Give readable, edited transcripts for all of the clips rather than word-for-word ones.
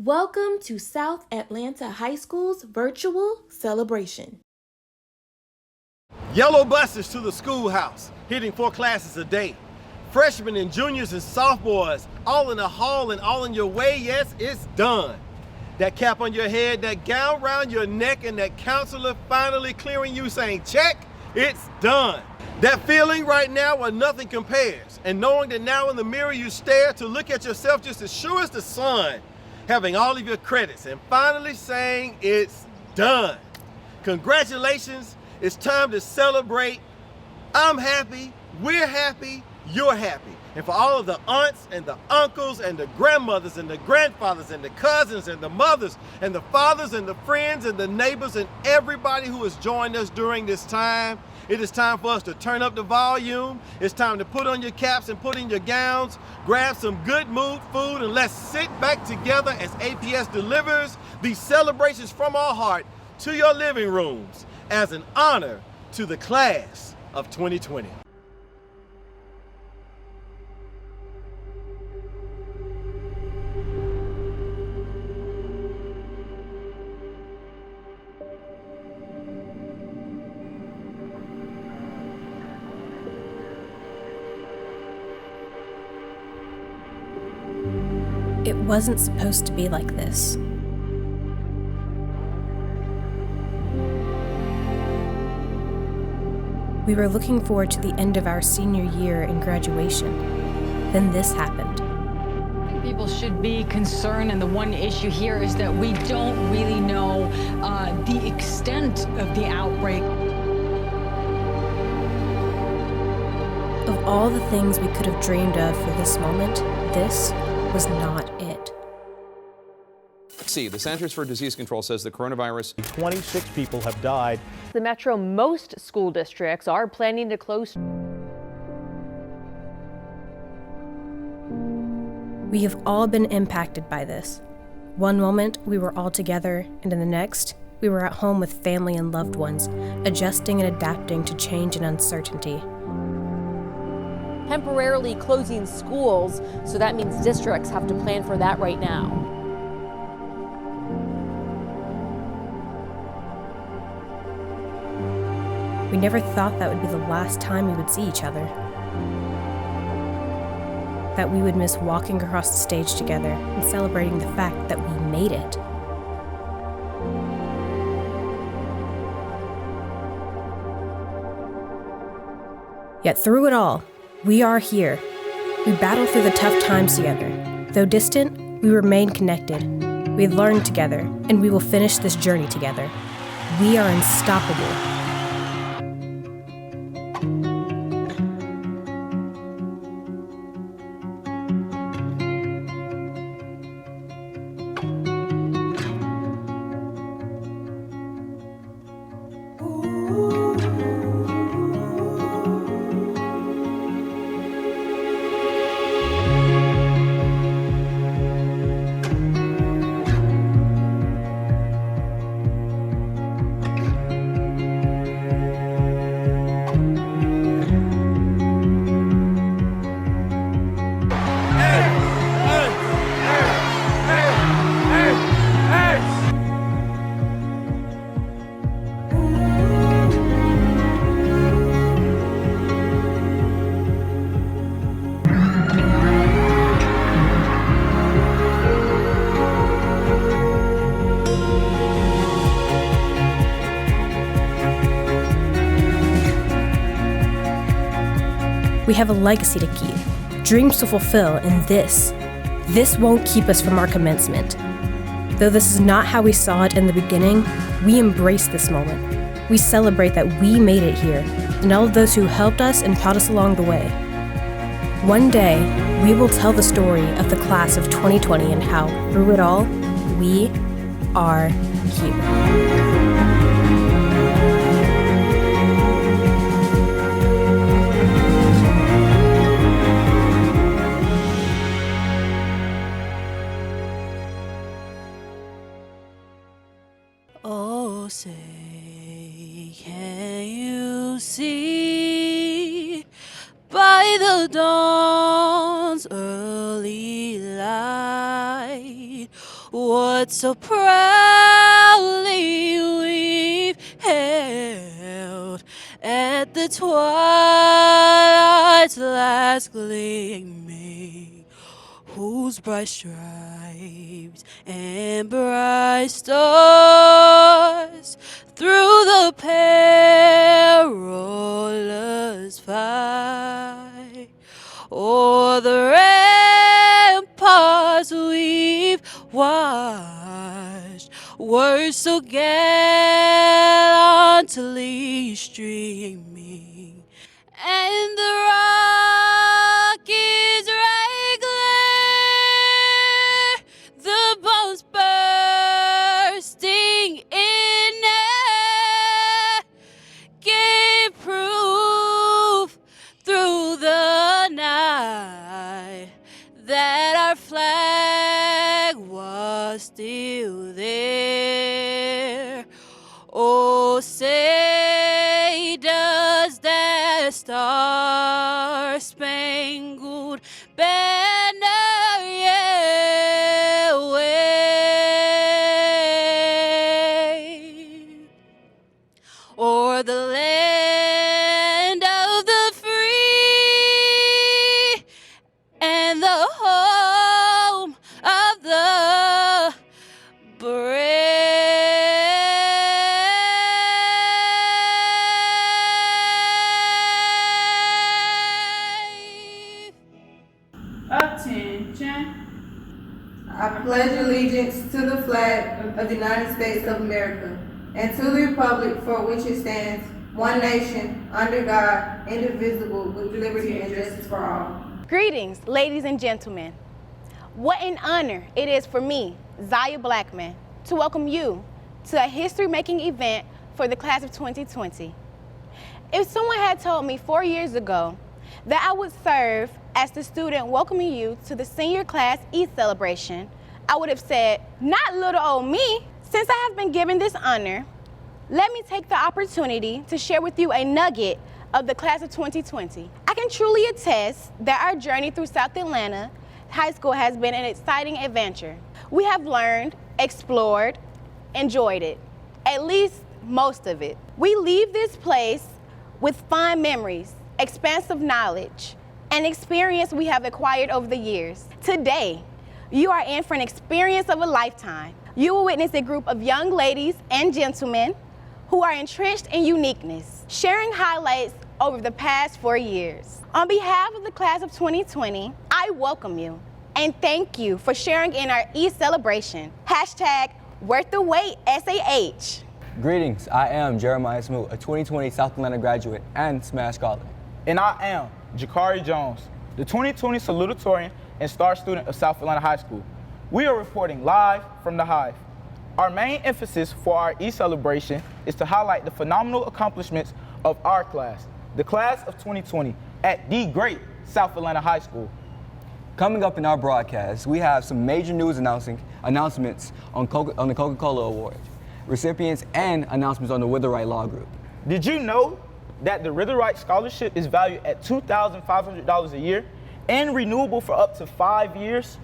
Welcome to South Atlanta High School's virtual celebration. Yellow buses to the schoolhouse, hitting 4 classes a day. Freshmen and juniors and sophomores, all in the hall and all in your way. Yes, it's done. That cap on your head, that gown around your neck, and that counselor finally clearing you saying, check, it's done. That feeling right now where nothing compares, and knowing that now in the mirror you stare to look at yourself just as sure as the sun, having all of your credits, and finally saying it's done. Congratulations, it's time to celebrate. I'm happy, we're happy, you're happy. And for all of the aunts and the uncles and the grandmothers and the grandfathers and the cousins and the mothers and the fathers and the friends and the neighbors and everybody who has joined us during this time, it is time for us to turn up the volume. It's time to put on your caps and put in your gowns, grab some good mood food, and let's sit back together as APS delivers these celebrations from our heart to your living rooms as an honor to the class of 2020. It wasn't supposed to be like this. We were looking forward to the end of our senior year and graduation. Then this happened. People should be concerned, and the one issue here is that we don't really know the extent of the outbreak. Of all the things we could have dreamed of for this moment, this was not it. The Centers for Disease Control says the coronavirus. 26 people have died. The metro, most school districts are planning to close. We have all been impacted by this. One moment, we were all together, and in the next, we were at home with family and loved ones, adjusting and adapting to change and uncertainty. Temporarily closing schools, so that means districts have to plan for that right now. We never thought that would be the last time we would see each other. That we would miss walking across the stage together and celebrating the fact that we made it. Yet through it all, we are here. We battled through the tough times together. Though distant, we remain connected. We learned together, and we will finish this journey together. We are unstoppable. We have a legacy to keep, dreams to fulfill, and this won't keep us from our commencement. Though this is not how we saw it in the beginning, we embrace this moment. We celebrate that we made it here, and all of those who helped us and taught us along the way. One day, we will tell the story of the class of 2020 and how, through it all, we are here. Oh, say, can you see by the dawn's early light what so proudly we've held at the twilight's last gleaming, whose bright stripes and bright stars through the perilous fight o'er the ramparts we've watched were so gallantly streaming, and the rocket's ray glare, the bombs bursting in air, gave proof through the night that our flag was still there. Oh, say does that star-spangled banner yet wave o'er the land of the free and the home of the brave? Attention. I pledge allegiance to the flag of the United States of America and to the republic for which it stands, one nation, under God, indivisible, with liberty and justice for all. Greetings, ladies and gentlemen. What an honor it is for me, Zaya Blackman, to welcome you to a history-making event for the class of 2020. If someone had told me 4 years ago that I would serve as the student welcoming you to the senior class celebration, I would have said, not little old me. Since I have been given this honor, let me take the opportunity to share with you a nugget of the class of 2020. I can truly attest that our journey through South Atlanta High School has been an exciting adventure. We have learned, explored, enjoyed it, at least most of it. We leave this place with fond memories, expansive knowledge, and experience we have acquired over the years. Today, you are in for an experience of a lifetime. You will witness a group of young ladies and gentlemen who are entrenched in uniqueness, sharing highlights over the past 4 years. On behalf of the class of 2020, I welcome you and thank you for sharing in our celebration. Hashtag worth the wait, SAH. Greetings, I am Jeremiah Smoot, a 2020 South Atlanta graduate and Smash Scholar. And I am Jakari Jones, the 2020 salutatorian and star student of South Atlanta High School. We are reporting live from the Hive. Our main emphasis for our celebration is to highlight the phenomenal accomplishments of our class, the class of 2020, at the great South Atlanta High School. Coming up in our broadcast, we have some major news announcements on the Coca-Cola Award, recipients, and announcements on the Witherite Law Group. Did you know that the Witherite Scholarship is valued at $2,500 a year and renewable for up to 5 years?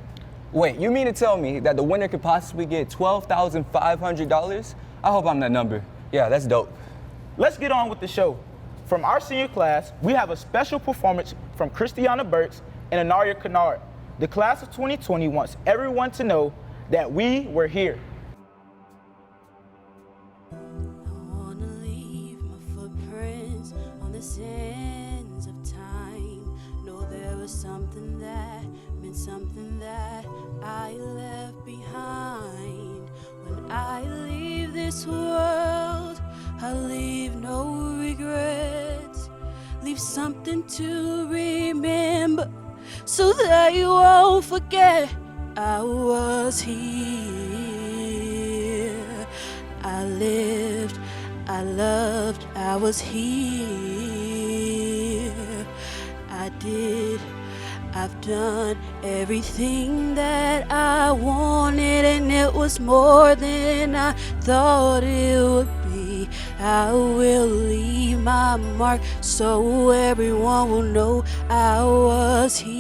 Wait, you mean to tell me that the winner could possibly get $12,500? I hope I'm that number. Yeah, that's dope. Let's get on with the show. From our senior class, we have a special performance from Christiana Burtz and Anaria Kennard. The class of 2020 wants everyone to know that we were here. Something that I left behind. When I leave this world, I leave no regrets. Leave something to remember so that you won't forget. I was here. I lived, I loved, I was here. I've done everything that I wanted, and it was more than I thought it would be. I will leave my mark so everyone will know I was here.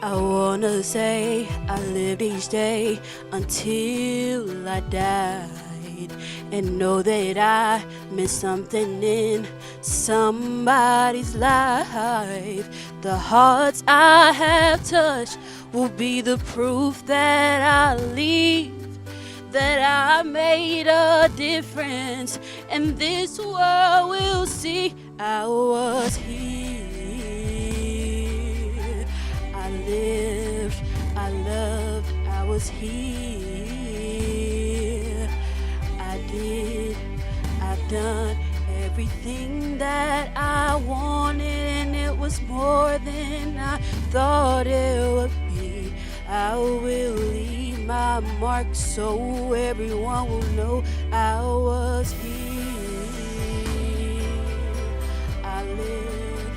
I wanna say I lived each day until I died, and know that I missed something in somebody's life. The hearts I have touched will be the proof that I leave, that I made a difference, and this world will see I was here. I lived, I loved, I was here. I did, I've done everything that I wanted, and it was more than I thought it would be. I will leave my mark so everyone will know I was here. I lived,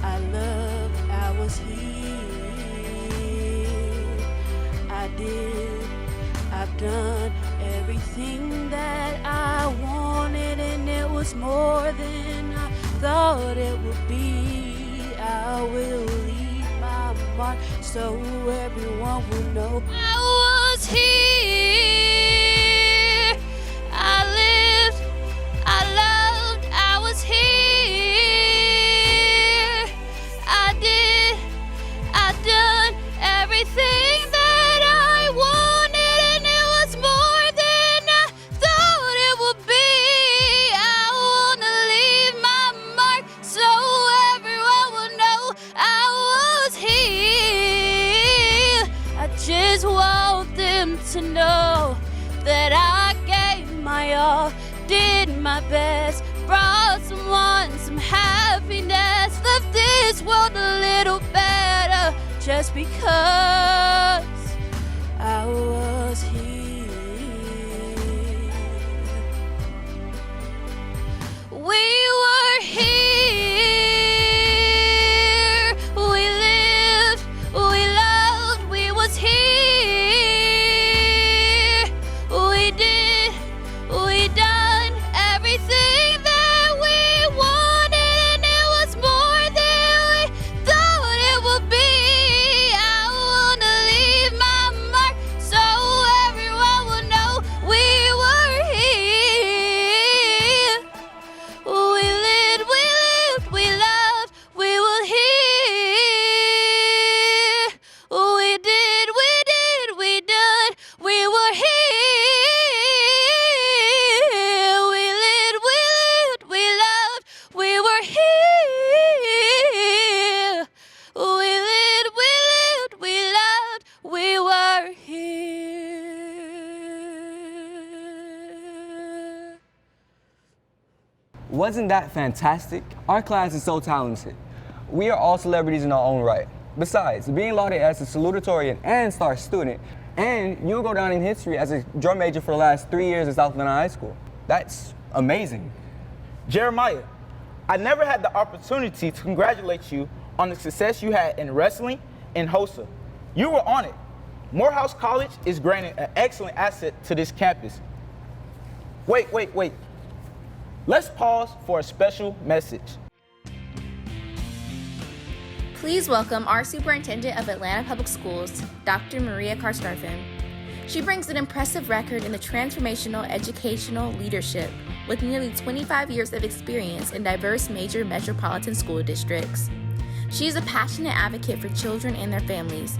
I loved, I was here. I did, I've done everything that I wanted, and it was more than I thought it would be. I will leave my mark so everyone will know I was here. I lived, I loved, I was here. I did, I've done everything that I wanted, and it was more than I thought it would be. I wanna leave my mark so everyone will know I was here. I just want them to know that I gave my all, did my best, brought someone some happiness, left this world a little better, just because I was here. We were here. We lived, we loved, we was here. We did, we done everything that we wanted, and it was more than we thought it would be. I wanna leave my mark so everyone will know we were here. We lived, we loved, we were here. We did, we done, we were here. We lived, we loved, we were here. We lived, we loved, we were here. Wasn't that fantastic? Our class is so talented. We are all celebrities in our own right. Besides, being lauded as a salutatorian and star student, and you'll go down in history as a drum major for the last 3 years at South Atlanta High School. That's amazing. Jeremiah, I never had the opportunity to congratulate you on the success you had in wrestling and HOSA. You were on it. Morehouse College is granted an excellent asset to this campus. Wait. Let's pause for a special message. Please welcome our Superintendent of Atlanta Public Schools, Dr. Maria Karstarfin. She brings an impressive record in the transformational educational leadership with nearly 25 years of experience in diverse major metropolitan school districts. She is a passionate advocate for children and their families,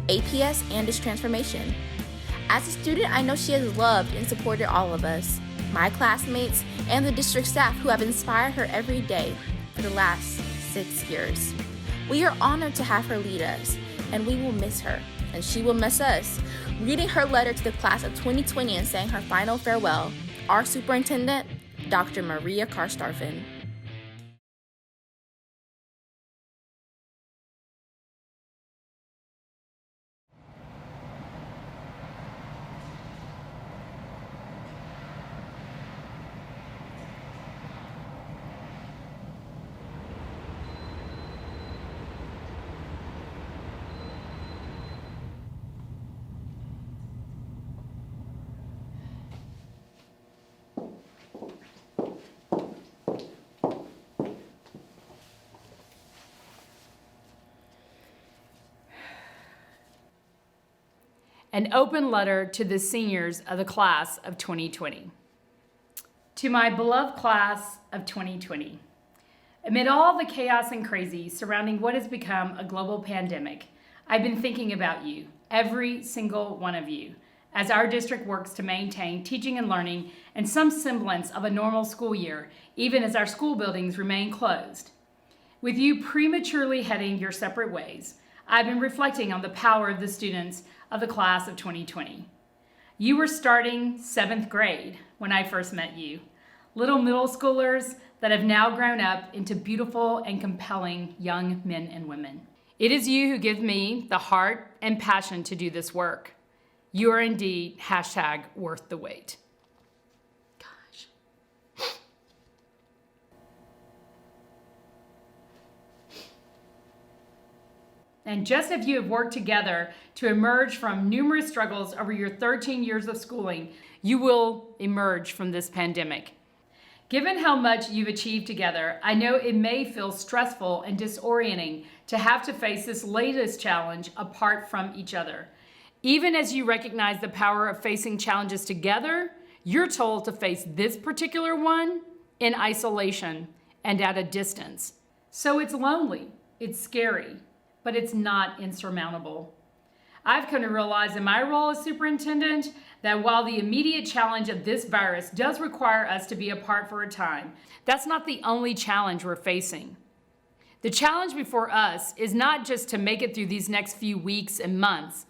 APS and its transformation. As a student, I know she has loved and supported all of us, my classmates, and the district staff who have inspired her every day for the last 6 years. We are honored to have her lead us, and we will miss her, and she will miss us. Reading her letter to the class of 2020 and saying her final farewell, our superintendent, Dr. Maria Karstarfin. an open letter to the seniors of the class of 2020. To my beloved class of 2020, amid all the chaos and crazy surrounding what has become a global pandemic, I've been thinking about you, every single one of you, as our district works to maintain teaching and learning and some semblance of a normal school year, even as our school buildings remain closed. With you prematurely heading your separate ways, I've been reflecting on the power of the students of the class of 2020. You were starting 7th grade when I first met you, little middle schoolers that have now grown up into beautiful and compelling young men and women. It is you who give me the heart and passion to do this work. You are indeed #worth the wait. Gosh. And just as you have worked together to emerge from numerous struggles over your 13 years of schooling, you will emerge from this pandemic. Given how much you've achieved together, I know it may feel stressful and disorienting to have to face this latest challenge apart from each other. Even as you recognize the power of facing challenges together, you're told to face this particular one in isolation and at a distance. So it's lonely, it's scary, but it's not insurmountable. I've come to realize in my role as superintendent that while the immediate challenge of this virus does require us to be apart for a time, that's not the only challenge we're facing. The challenge before us is not just to make it through these next few weeks and months,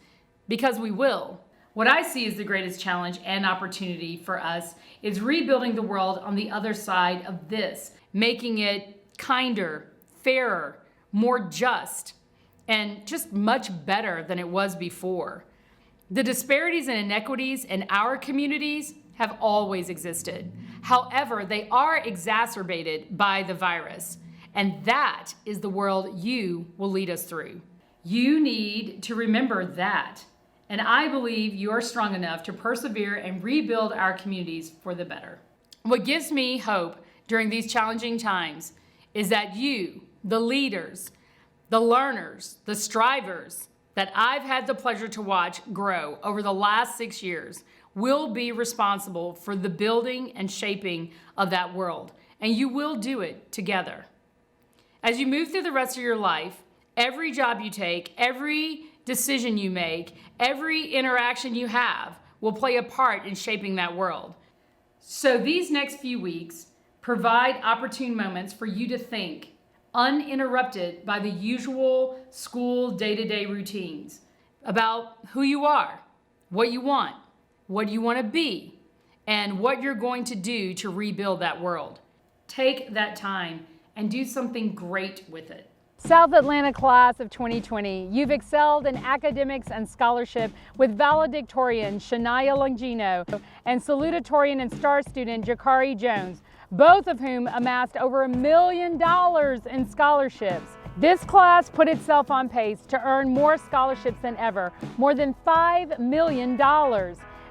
because we will. What I see as the greatest challenge and opportunity for us is rebuilding the world on the other side of this, making it kinder, fairer, more just, and just much better than it was before. The disparities and inequities in our communities have always existed. However, they are exacerbated by the virus, and that is the world you will lead us through. You need to remember that, and I believe you are strong enough to persevere and rebuild our communities for the better. What gives me hope during these challenging times is that you, the leaders, the learners, the strivers that I've had the pleasure to watch grow over the last 6 years will be responsible for the building and shaping of that world, and you will do it together. As you move through the rest of your life, every job you take, every decision you make, every interaction you have will play a part in shaping that world. So these next few weeks provide opportune moments for you to think, uninterrupted by the usual school day-to-day routines, about who you are, what you want to be, and what you're going to do to rebuild that world. Take that time and do something great with it. South Atlanta class of 2020, you've excelled in academics and scholarship with valedictorian Shania Longino and salutatorian and star student Jakari Jones, both of whom amassed over $1 million in scholarships. This class put itself on pace to earn more scholarships than ever, more than $5 million.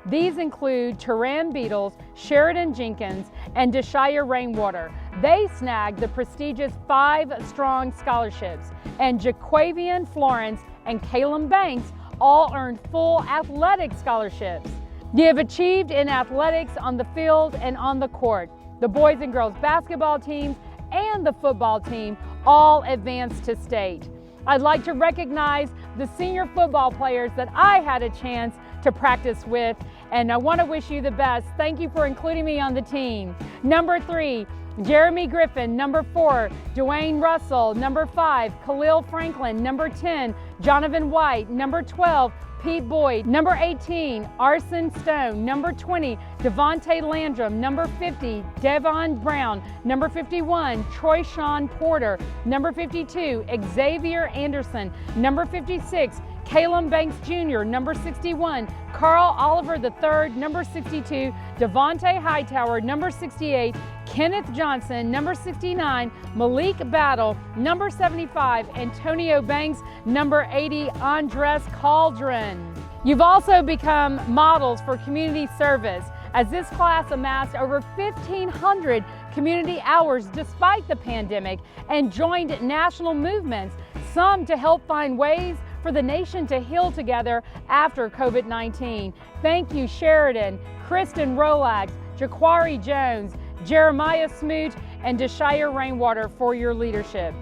These include Turan Beatles, Sheridan Jenkins, and Deshire Rainwater. They snagged the prestigious 5-strong scholarships, and Jaquavian Florence and Caleb Banks all earned full athletic scholarships. You have achieved in athletics on the field and on the court. The boys and girls basketball teams and the football team all advanced to state. I'd like to recognize the senior football players that I had a chance to practice with, and I want to wish you the best. Thank you for including me on the team. Number 3, Jeremy Griffin. Number 4, Dwayne Russell. Number 5, Khalil Franklin. Number 10, Jonathan White. Number 12, Pete Boyd. Number 18, Arson Stone. Number 20, Devontae Landrum. Number 50, Devon Brown. Number 51, Troy Sean Porter. Number 52, Xavier Anderson. Number 56, Caleb Banks Jr. Number 61, Carl Oliver III. Number 62, Devontae Hightower. Number 68, Kenneth Johnson. Number 69, Malik Battle. Number 75, Antonio Banks. Number 80, Andres Cauldron. You've also become models for community service, as this class amassed over 1,500 community hours despite the pandemic and joined national movements, some to help find ways for the nation to heal together after COVID-19. Thank you, Sheridan, Kristen Rolax, Jaquari Jones, Jeremiah Smoot, and Deshire Rainwater for your leadership.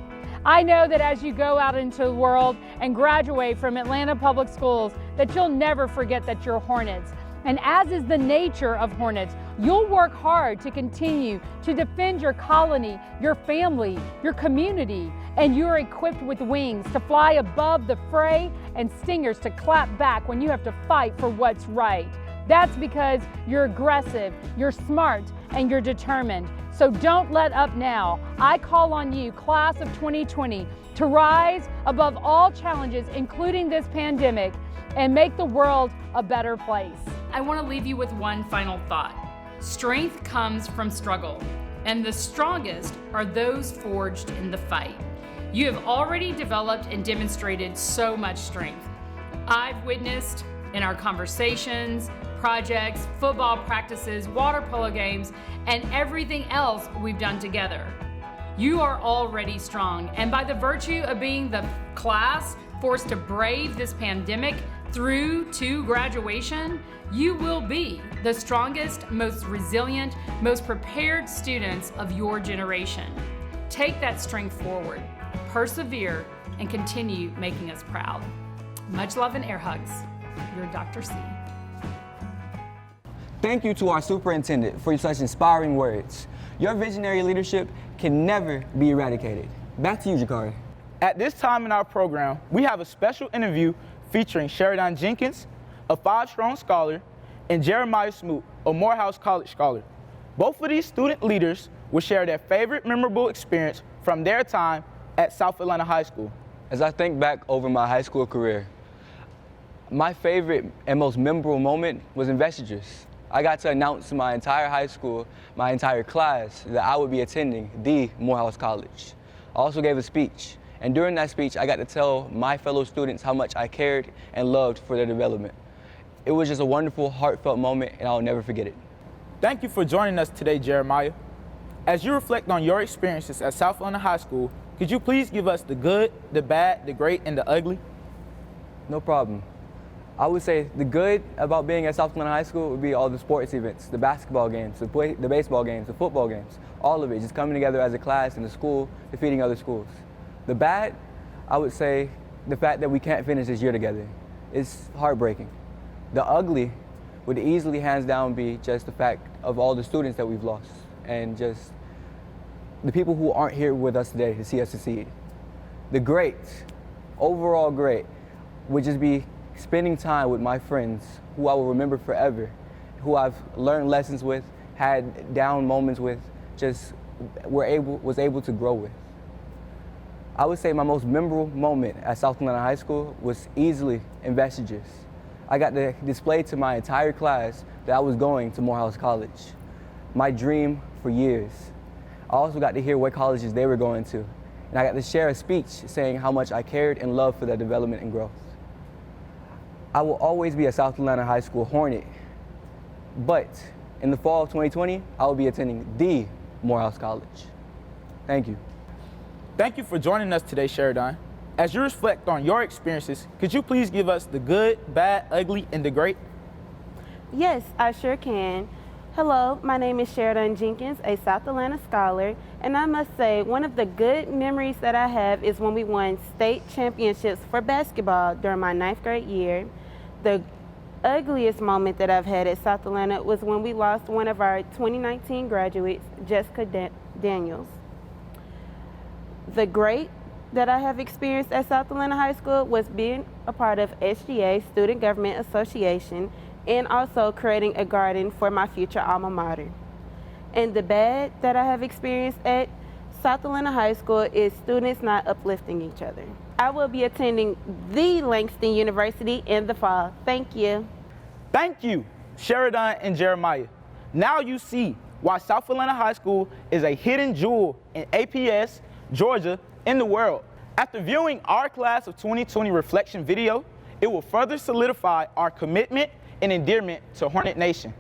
I know that as you go out into the world and graduate from Atlanta Public Schools, that you'll never forget that you're Hornets. And as is the nature of Hornets, you'll work hard to continue to defend your colony, your family, your community, and you're equipped with wings to fly above the fray and stingers to clap back when you have to fight for what's right. That's because you're aggressive, you're smart, and you're determined. So don't let up now. I call on you, class of 2020, to rise above all challenges, including this pandemic, and make the world a better place. I want to leave you with one final thought. Strength comes from struggle, and the strongest are those forged in the fight. You have already developed and demonstrated so much strength. I've witnessed in our conversations, projects, football practices, water polo games, and everything else we've done together. You are already strong, and by the virtue of being the class forced to brave this pandemic through to graduation, you will be the strongest, most resilient, most prepared students of your generation. Take that strength forward, persevere, and continue making us proud. Much love and air hugs. Your Dr. C. Thank you to our superintendent for such inspiring words. Your visionary leadership can never be eradicated. Back to you, Jakari. At this time in our program, we have a special interview featuring Sheridan Jenkins, a 5-strong scholar, and Jeremiah Smoot, a Morehouse College scholar. Both of these student leaders will share their favorite memorable experience from their time at South Atlanta High School. As I think back over my high school career, my favorite and most memorable moment was investitures. I got to announce to my entire high school, my entire class, that I would be attending the Morehouse College. I also gave a speech, and during that speech, I got to tell my fellow students how much I cared and loved for their development. It was just a wonderful, heartfelt moment, and I'll never forget it. Thank you for joining us today, Jeremiah. As you reflect on your experiences at South Atlanta High School, could you please give us the good, the bad, the great, and the ugly? No problem. I would say the good about being at South Atlanta High School would be all the sports events, the basketball games, the baseball games, the football games, all of it, just coming together as a class in the school, defeating other schools. The bad, I would say the fact that we can't finish this year together. It's heartbreaking. The ugly would easily, hands down, be just the fact of all the students that we've lost and just the people who aren't here with us today to see us succeed. The great, overall great, would just be spending time with my friends who I will remember forever, who I've learned lessons with, had down moments with, just was able to grow with. I would say my most memorable moment at South Atlanta High School was easily investitures. I got to display to my entire class that I was going to Morehouse College, my dream for years. I also got to hear what colleges they were going to, and I got to share a speech saying how much I cared and loved for their development and growth. I will always be a South Atlanta High School Hornet, but in the fall of 2020, I will be attending the Morehouse College. Thank you. Thank you for joining us today, Sheridan. As you reflect on your experiences, could you please give us the good, bad, ugly, and the great? Yes, I sure can. Hello, my name is Sheridan Jenkins, a South Atlanta scholar, and I must say one of the good memories that I have is when we won state championships for basketball during my 9th grade year. The ugliest moment that I've had at South Atlanta was when we lost one of our 2019 graduates, Jessica Daniels. The great that I have experienced at South Atlanta High School was being a part of SGA, Student Government Association, and also creating a garden for my future alma mater. And the bad that I have experienced at South Atlanta High School is students not uplifting each other. I will be attending the Langston University in the fall. Thank you. Thank you, Sheridan and Jeremiah. Now you see why South Atlanta High School is a hidden jewel in APS, Georgia, in the world. After viewing our class of 2020 reflection video, it will further solidify our commitment and endearment to Hornet Nation.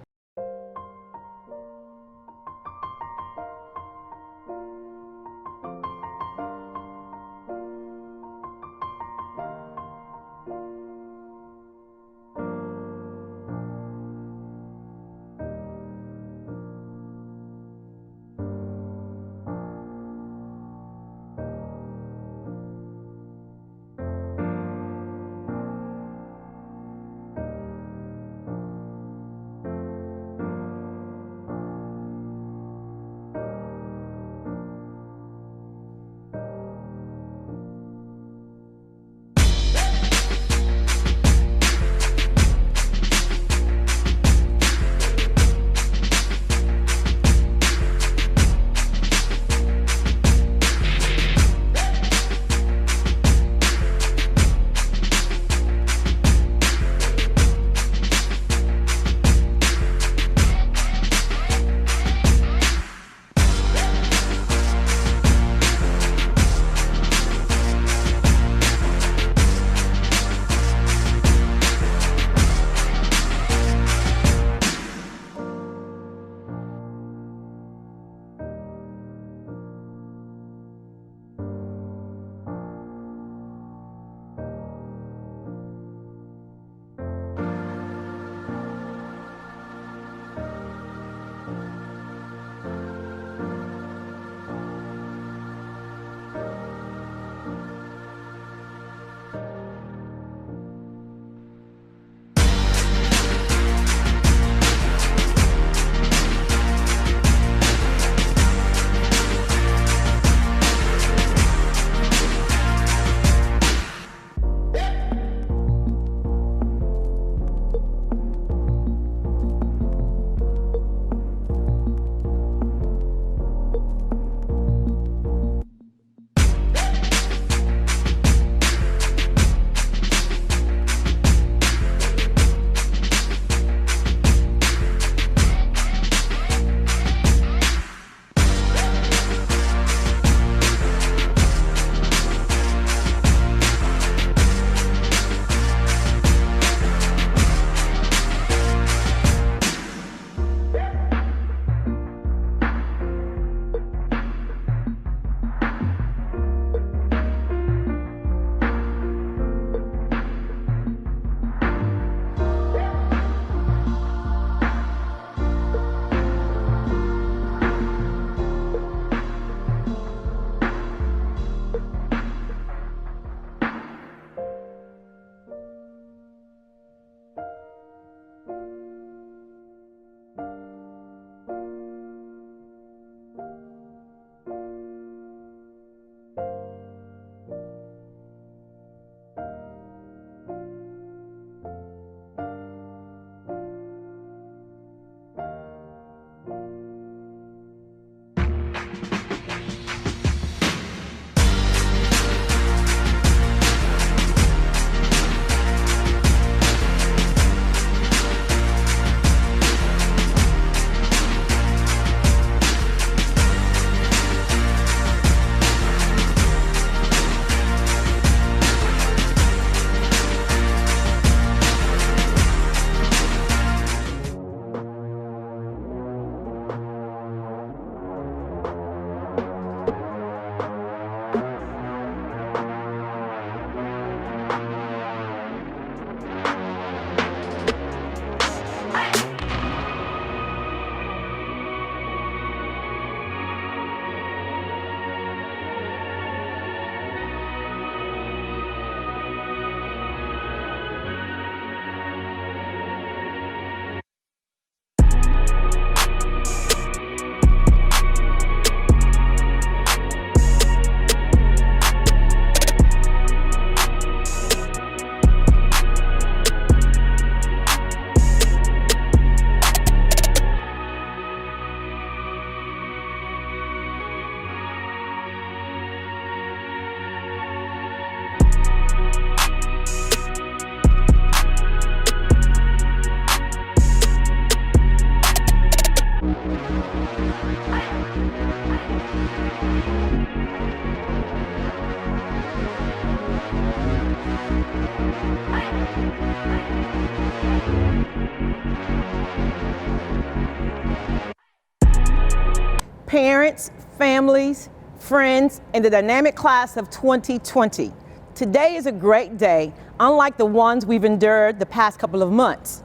Parents, families, friends, and the dynamic class of 2020. Today is a great day, unlike the ones we've endured the past couple of months.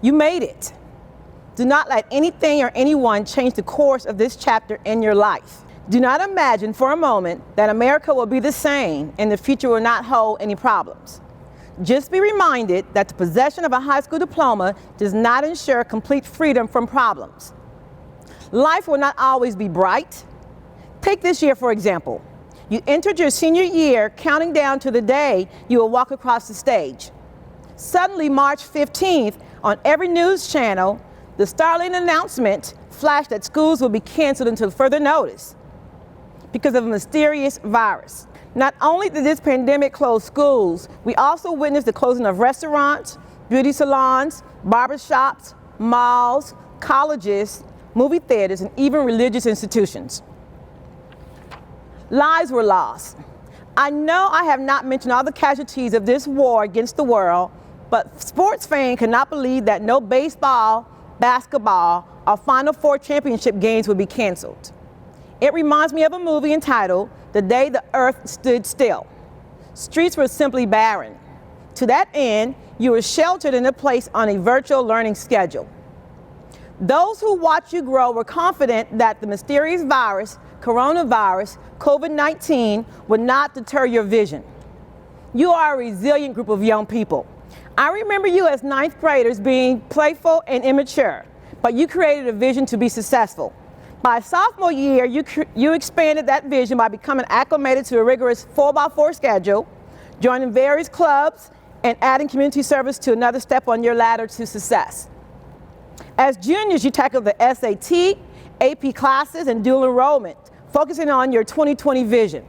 You made it. Do not let anything or anyone change the course of this chapter in your life. Do not imagine for a moment that America will be the same and the future will not hold any problems. Just be reminded that the possession of a high school diploma does not ensure complete freedom from problems. Life will not always be bright. Take this year, for example. You entered your senior year counting down to the day you will walk across the stage. Suddenly, March 15th, on every news channel, the startling announcement flashed that schools will be canceled until further notice because of a mysterious virus. Not only did this pandemic close schools, we also witnessed the closing of restaurants, beauty salons, barbershops, malls, colleges, movie theaters, and even religious institutions. Lives were lost. I know I have not mentioned all the casualties of this war against the world, but sports fans cannot believe that no baseball, basketball, or Final Four championship games would be canceled. It reminds me of a movie entitled The Day the Earth Stood Still. Streets were simply barren. To that end, you were sheltered in a place on a virtual learning schedule. Those who watched you grow were confident that the mysterious virus, coronavirus, COVID-19, would not deter your vision. You are a resilient group of young people. I remember you as ninth graders being playful and immature, but you created a vision to be successful. By sophomore year, you expanded that vision by becoming acclimated to a rigorous 4x4 schedule, joining various clubs, and adding community service to another step on your ladder to success. As juniors, you tackled the SAT, AP classes, and dual enrollment, focusing on your 2020 vision.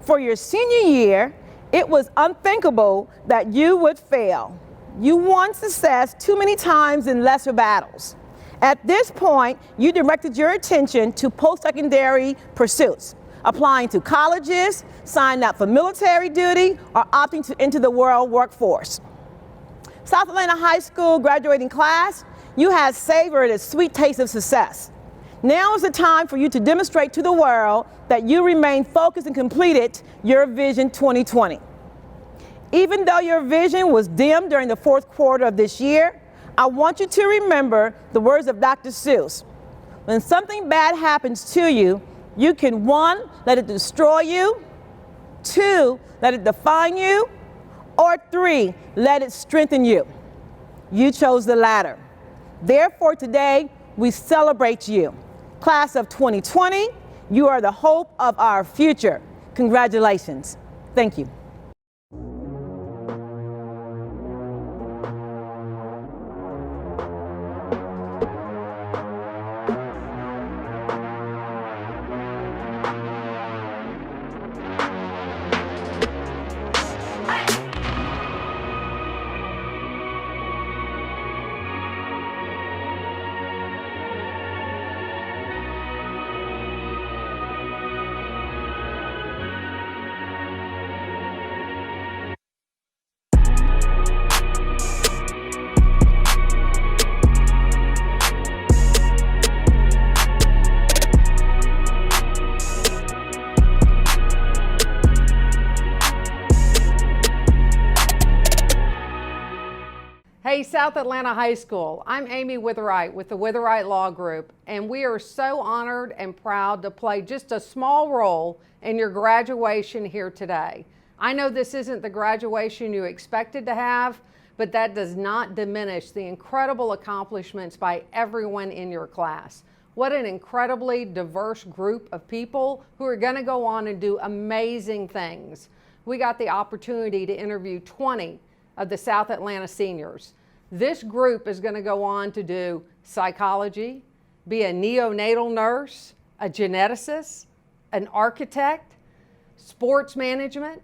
For your senior year, it was unthinkable that you would fail. You won success too many times in lesser battles. At this point, you directed your attention to post-secondary pursuits, applying to colleges, signing up for military duty, or opting to enter the world workforce. South Atlanta High School graduating class, you have savored a sweet taste of success. Now is the time for you to demonstrate to the world that you remain focused and completed your Vision 2020. Even though your vision was dim during the fourth quarter of this year, I want you to remember the words of Dr. Seuss. When something bad happens to you, you can 1, let it destroy you, 2, let it define you, or 3, let it strengthen you. You chose the latter. Therefore, today, we celebrate you. Class of 2020, you are the hope of our future. Congratulations. Thank you. Hey, South Atlanta High School. I'm Amy Witherite with the Witherite Law Group, and we are so honored and proud to play just a small role in your graduation here today. I know this isn't the graduation you expected to have, but that does not diminish the incredible accomplishments by everyone in your class. What an incredibly diverse group of people who are going to go on and do amazing things. We got the opportunity to interview 20 of the South Atlanta seniors. This group is going to go on to do psychology, be a neonatal nurse, a geneticist, an architect, sports management,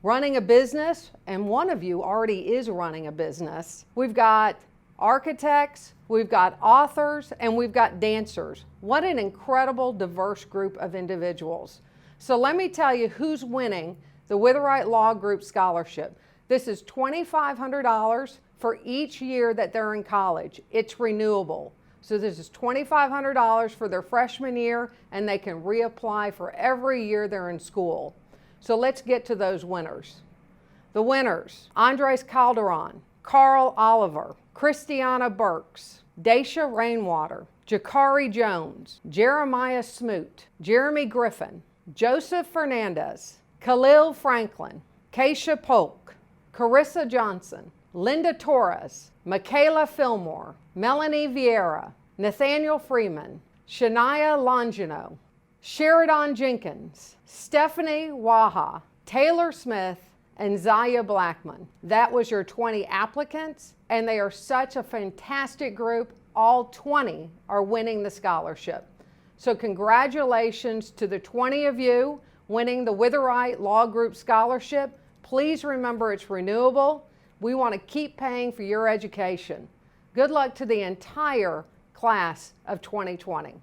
running a business, and one of you already is running a business. We've got architects, we've got authors, and we've got dancers. What an incredible, diverse group of individuals. So let me tell you who's winning the Witherite Law Group Scholarship. This is $2,500 for each year that they're in college. It's renewable. So this is $2,500 for their freshman year, and they can reapply for every year they're in school. So let's get to those winners. The winners: Andres Calderon, Carl Oliver, Christiana Burks, Daisha Rainwater, Jakari Jones, Jeremiah Smoot, Jeremy Griffin, Joseph Fernandez, Khalil Franklin, Keisha Polk, Carissa Johnson, Linda Torres, Michaela Fillmore, Melanie Vieira, Nathaniel Freeman, Shania Longino, Sheridan Jenkins, Stephanie Waha, Taylor Smith, and Zaya Blackman. That was your 20 applicants, and they are such a fantastic group. All 20 are winning the scholarship. So congratulations to the 20 of you winning the Witherite Law Group Scholarship. Please remember it's renewable. We want to keep paying for your education. Good luck to the entire class of 2020.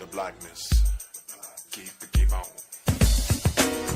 the blackness. Keep on.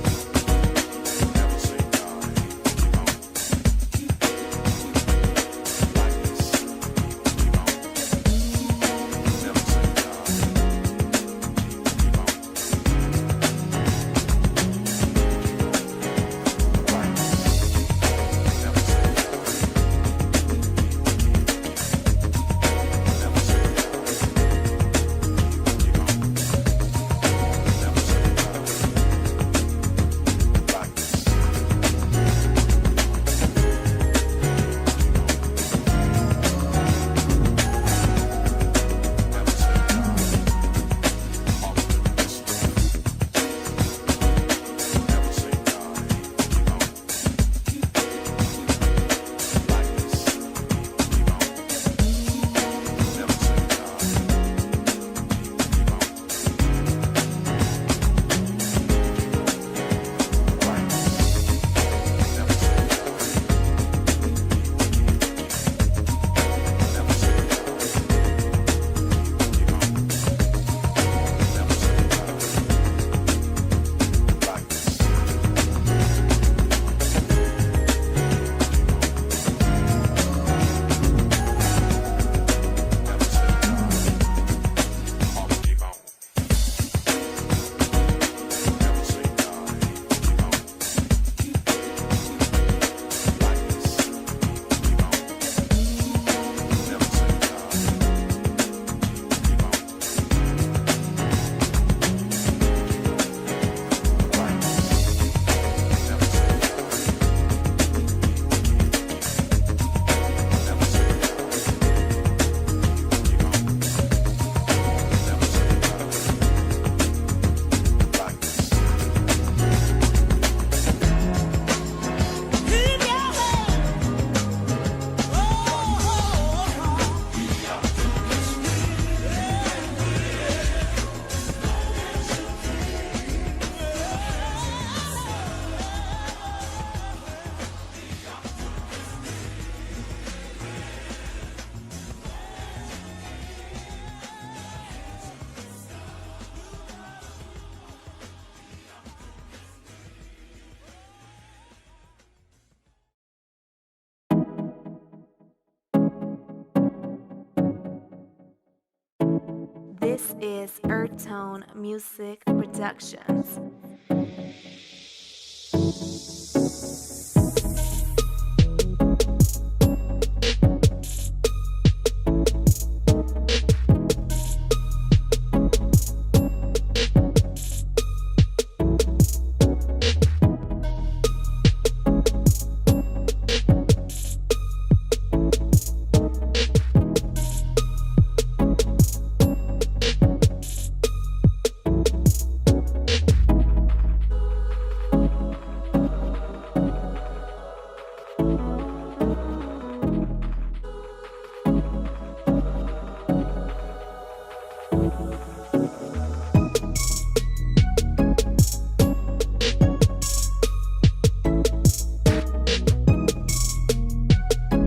This is Earth Tone Music Productions.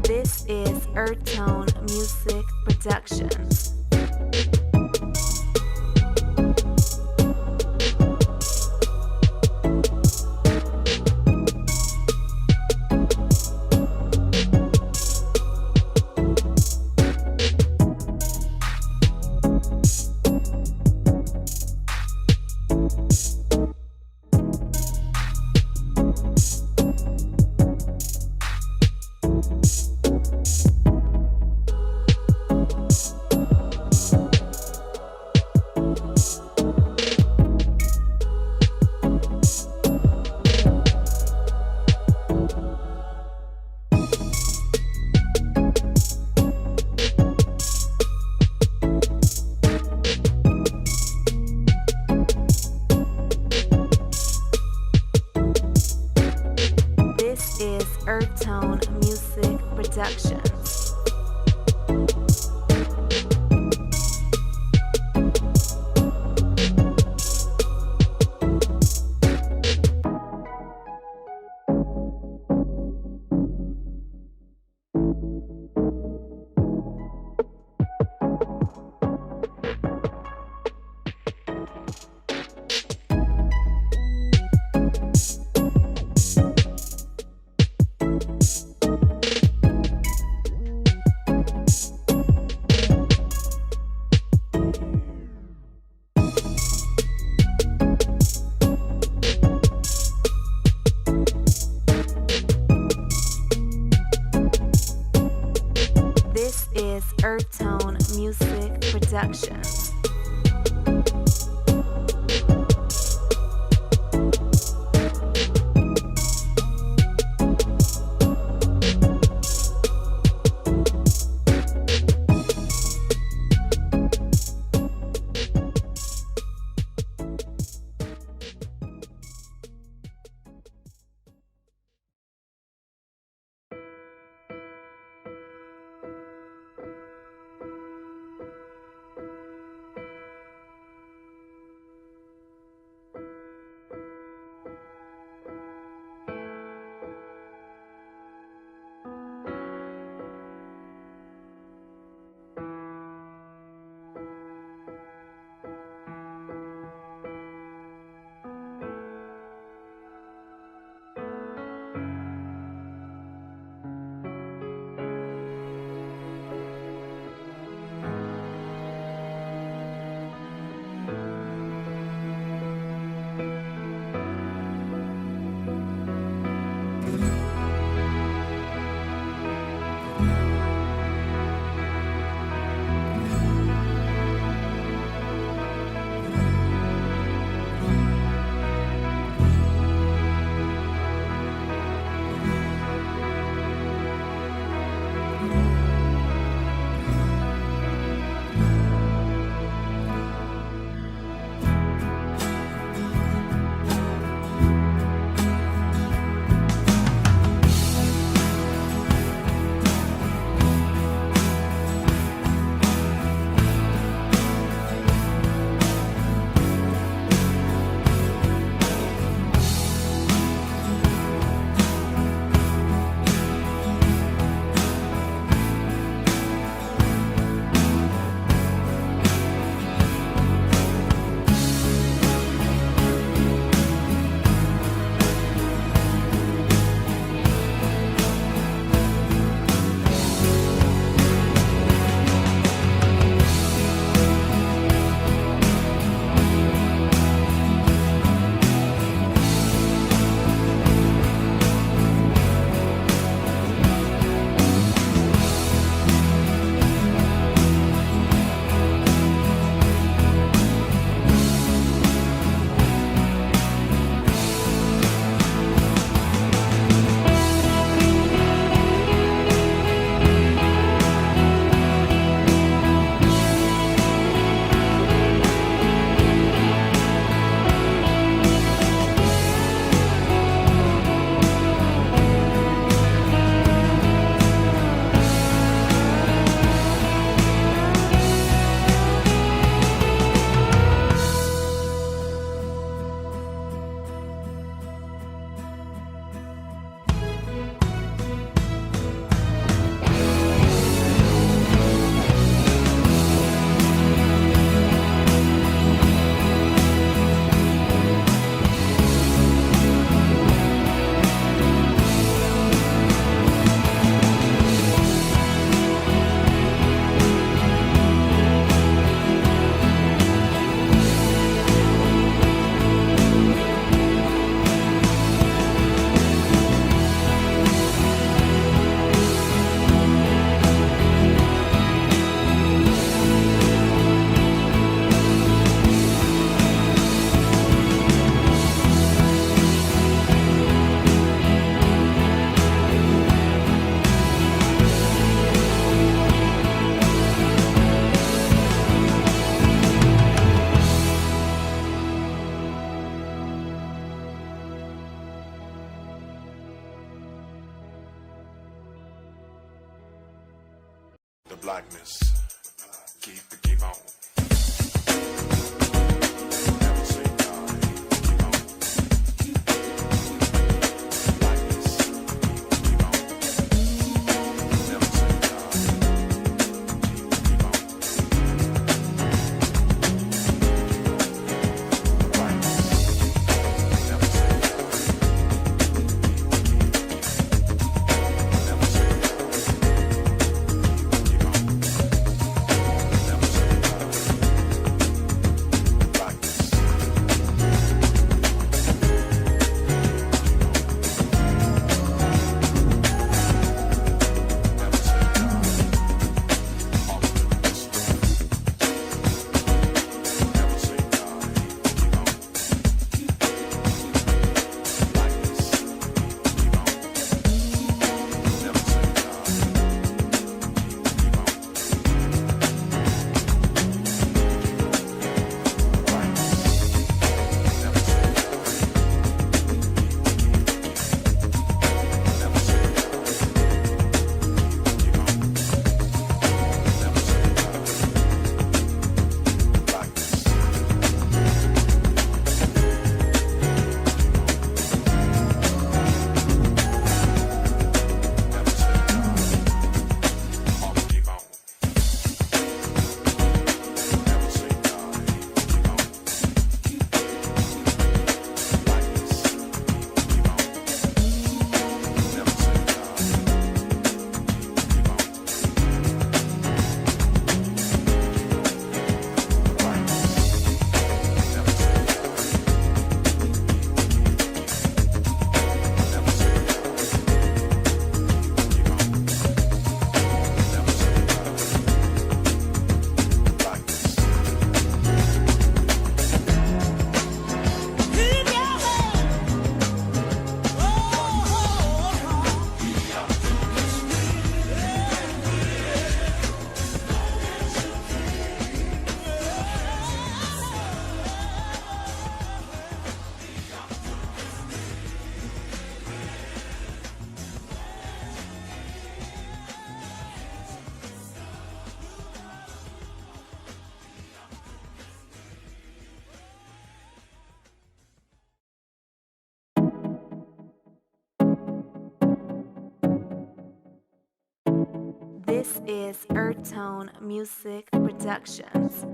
This is Earth Tone Music Productions. This is Earth Tone Music Productions. This is Earth Tone Music Productions. The blackness. Keep on. This is Earth Tone Music Productions.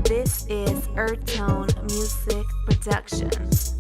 This is Earth Tone Music Productions.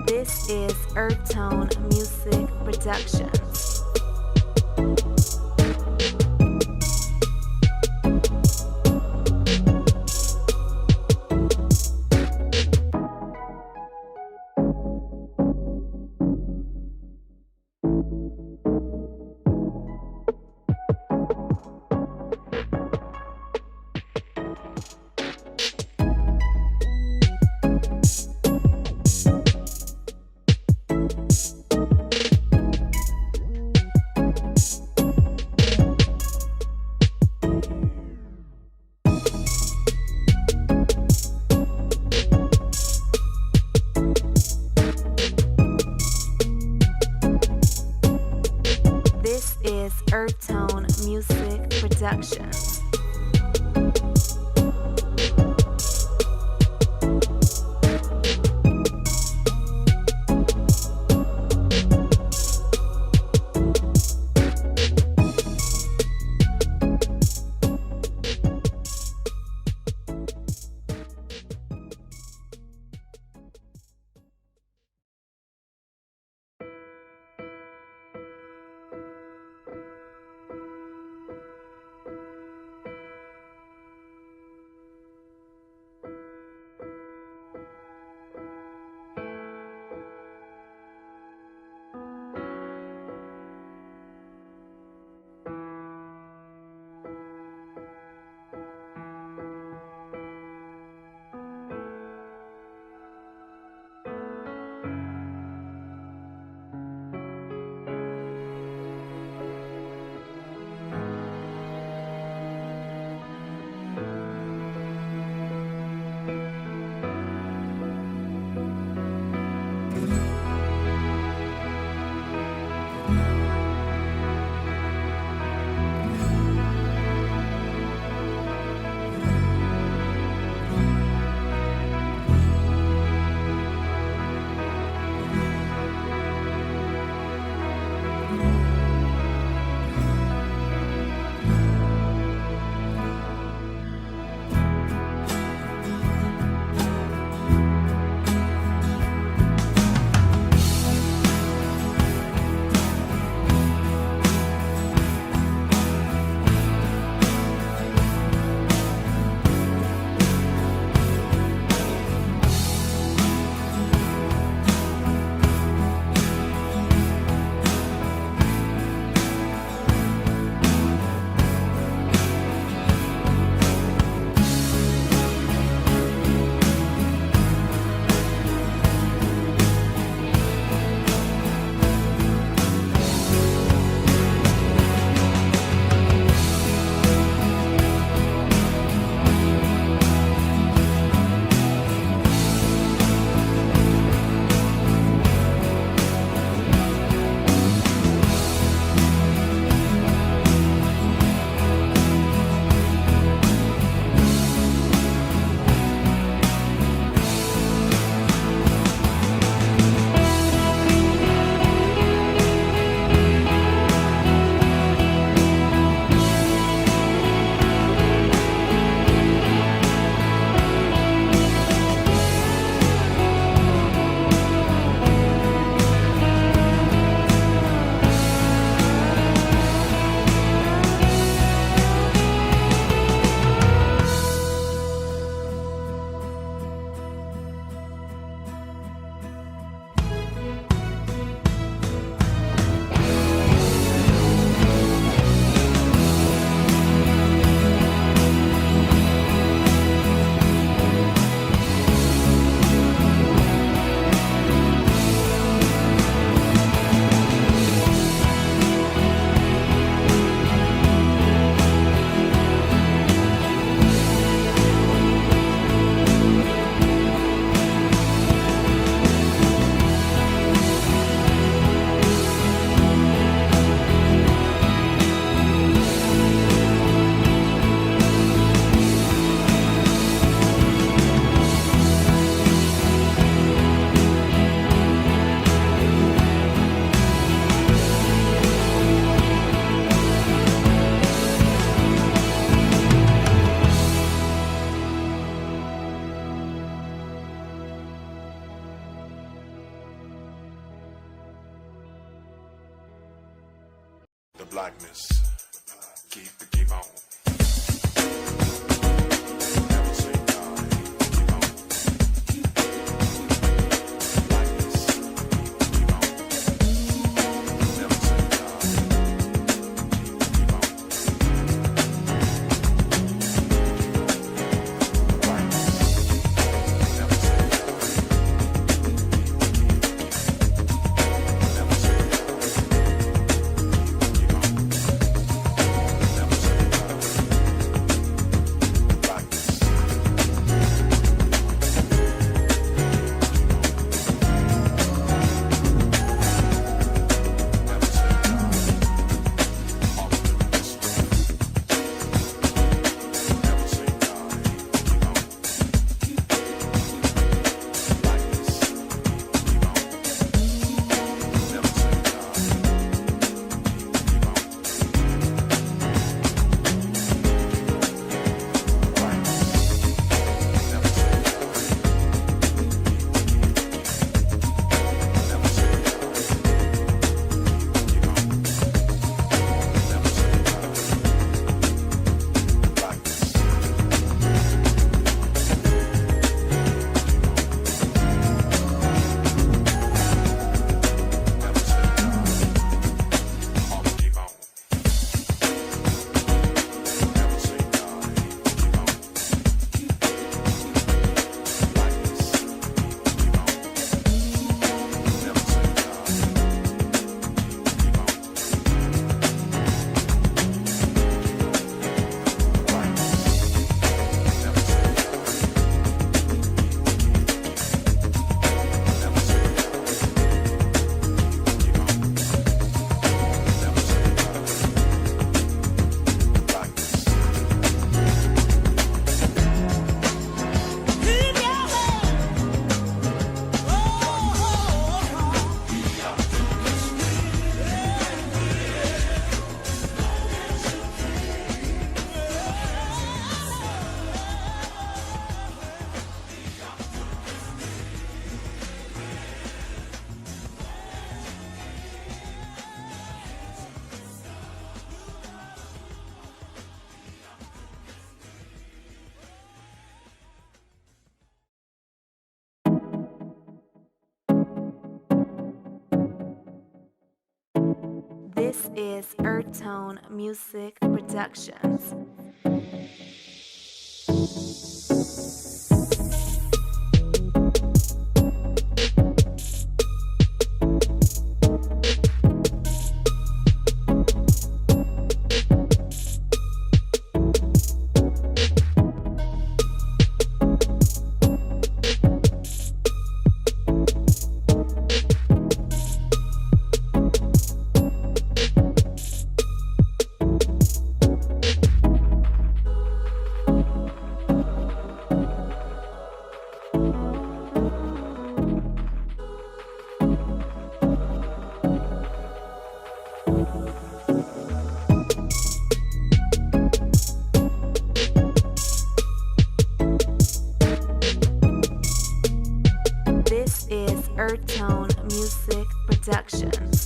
This is Earth Tone Music Productions. Earth Tone Music Productions. The blackness, keep on. Never say die, keep on. Blackness, keep on. Never say die, keep on. Blackness, never say die, never say die. This is Earth Tone Music Productions. This is Earth Tone Music Productions.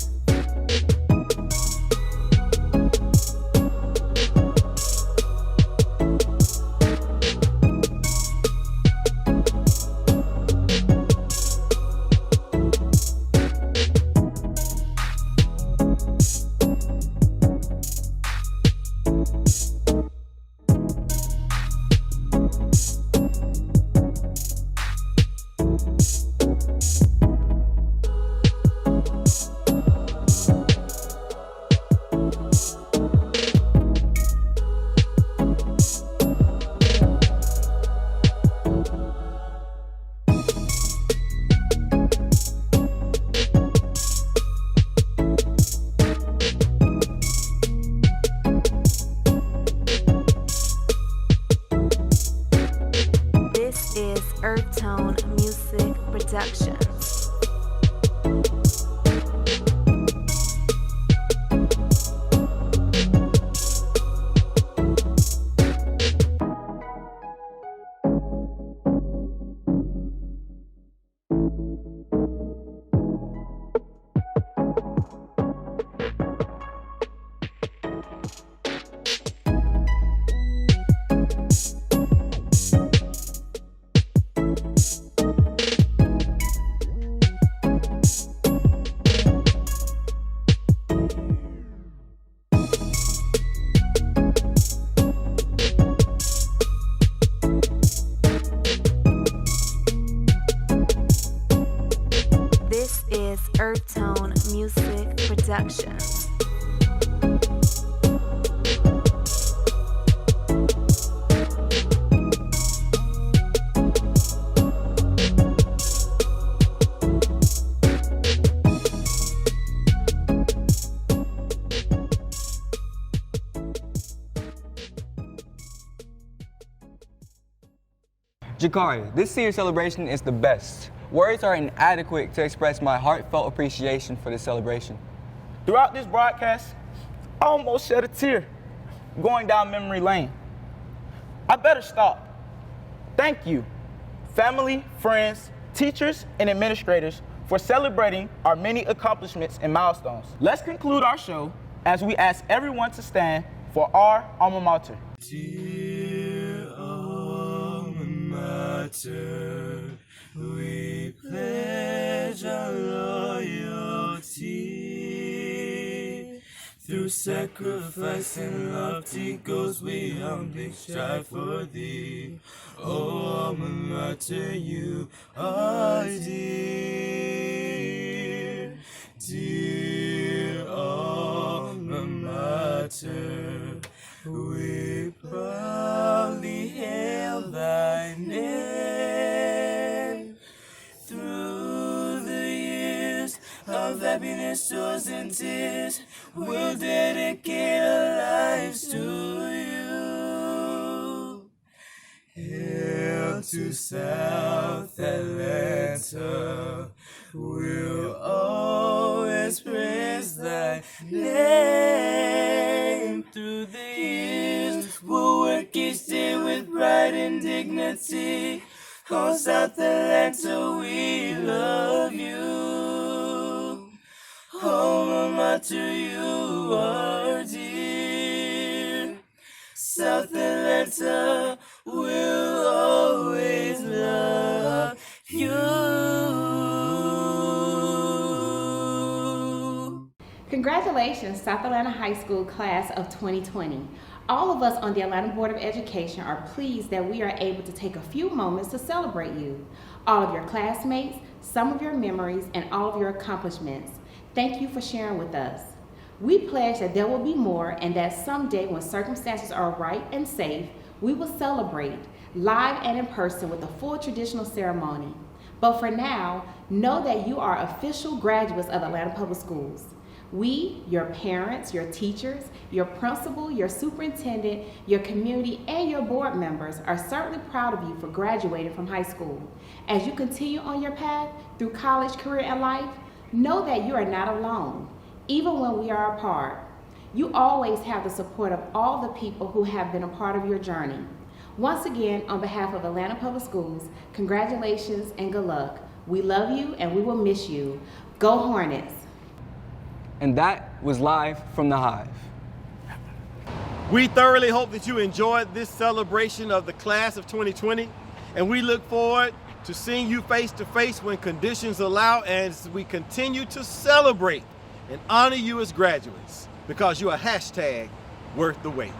This is Earth Tone Music Productions. This is Earth Tone Music Productions. Jakari, this senior celebration is the best. Words are inadequate to express my heartfelt appreciation for this celebration. Throughout this broadcast, I almost shed a tear going down memory lane. I better stop. Thank you, family, friends, teachers, and administrators for celebrating our many accomplishments and milestones. Let's conclude our show as we ask everyone to stand for our alma mater. Dear alma mater, we pledge our loyalty. Through sacrifice and lofty goals, we humbly strive for thee. Oh, alma mater, you are dear. Dear alma mater, we proudly hail thy name. Through the years of happiness, joys, and tears, we'll dedicate our lives to you. Hail to South Atlanta, we'll always praise thy name. Through the years, we'll work each day with pride and dignity. Oh, South Atlanta, we love you. Alma mater, you are dear. South Atlanta will always love you. Congratulations, South Atlanta High School class of 2020. All of us on the Atlanta Board of Education are pleased that we are able to take a few moments to celebrate you, all of your classmates, some of your memories, and all of your accomplishments. Thank you for sharing with us. We pledge that there will be more and that someday when circumstances are right and safe, we will celebrate live and in person with a full traditional ceremony. But for now, know that you are official graduates of Atlanta Public Schools. We, your parents, your teachers, your principal, your superintendent, your community, and your board members are certainly proud of you for graduating from high school. As you continue on your path through college, career, and life, know that you are not alone, even when we are apart. You always have the support of all the people who have been a part of your journey. Once again, on behalf of Atlanta Public Schools, congratulations and good luck. We love you and we will miss you. Go Hornets! And that was live from the Hive. We thoroughly hope that you enjoyed this celebration of the class of 2020, and we look forward to seeing you face to face when conditions allow as we continue to celebrate and honor you as graduates, because you are #worth the wait.